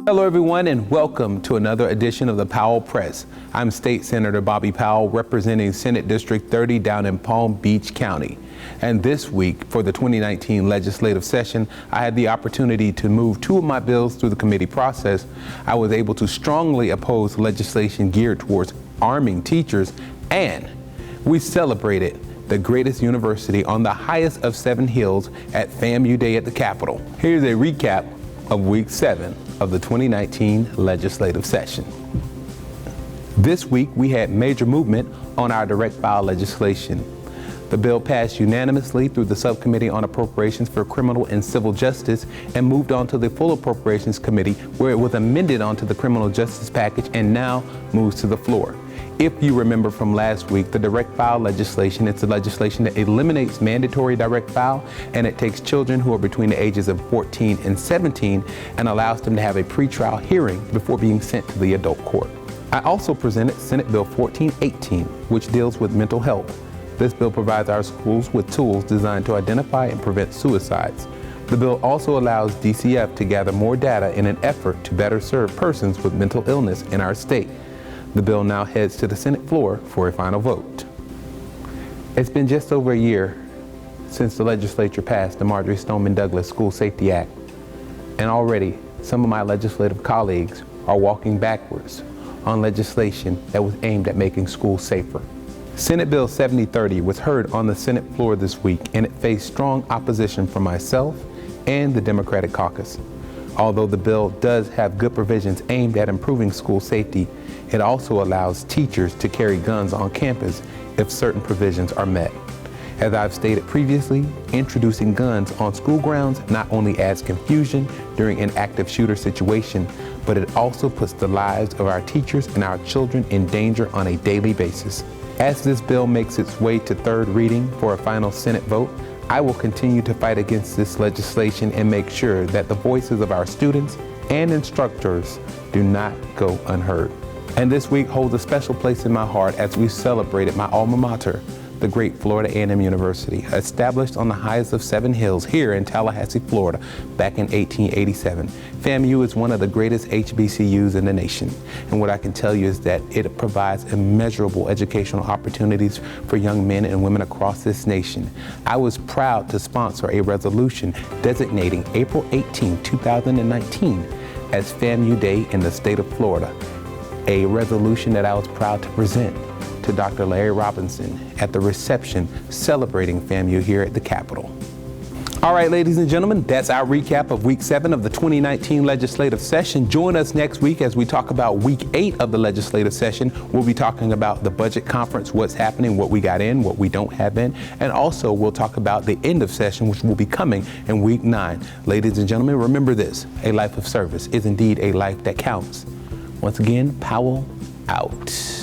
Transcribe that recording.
Hello everyone, and welcome to another edition of the Powell Press. I'm State Senator Bobby Powell, representing Senate District 30 down in Palm Beach County. And this week, for the 2019 legislative session, I had the opportunity to move two of my bills through the committee process. I was able to strongly oppose legislation geared towards arming teachers, and we celebrated the greatest university on the highest of 7 hills at FAMU Day at the Capitol. Here's a recap of week 7 of the 2019 legislative session. This week, we had major movement on our direct file legislation. The bill passed unanimously through the Subcommittee on Appropriations for Criminal and Civil Justice and moved on to the Full Appropriations Committee, where it was amended onto the Criminal Justice Package and now moves to the floor. If you remember from last week, the direct file legislation, it's the legislation that eliminates mandatory direct file, and it takes children who are between the ages of 14 and 17 and allows them to have a pretrial hearing before being sent to the adult court. I also presented Senate Bill 1418, which deals with mental health. This bill provides our schools with tools designed to identify and prevent suicides. The bill also allows DCF to gather more data in an effort to better serve persons with mental illness in our state. The bill now heads to the Senate floor for a final vote. It's been just over a year since the legislature passed the Marjorie Stoneman Douglas School Safety Act, and already some of my legislative colleagues are walking backwards on legislation that was aimed at making schools safer. Senate Bill 7030 was heard on the Senate floor this week, and it faced strong opposition from myself and the Democratic caucus. Although the bill does have good provisions aimed at improving school safety, it also allows teachers to carry guns on campus if certain provisions are met. As I've stated previously, introducing guns on school grounds not only adds confusion during an active shooter situation, but it also puts the lives of our teachers and our children in danger on a daily basis. As this bill makes its way to third reading for a final Senate vote, I will continue to fight against this legislation and make sure that the voices of our students and instructors do not go unheard. And this week holds a special place in my heart as we celebrated my alma mater, the great Florida A&M University, established on the highest of 7 hills here in Tallahassee, Florida, back in 1887. FAMU is one of the greatest HBCUs in the nation. And what I can tell you is that it provides immeasurable educational opportunities for young men and women across this nation. I was proud to sponsor a resolution designating April 18, 2019 as FAMU Day in the state of Florida, a resolution that I was proud to present to Dr. Larry Robinson at the reception celebrating FAMU here at the Capitol. All right, ladies and gentlemen, that's our recap of week 7 of the 2019 legislative session. Join us next week as we talk about week 8 of the legislative session. We'll be talking about the budget conference, what's happening, what we got in, what we don't have in, and also we'll talk about the end of session, which will be coming in week 9. Ladies and gentlemen, remember this: a life of service is indeed a life that counts. Once again, Powell out.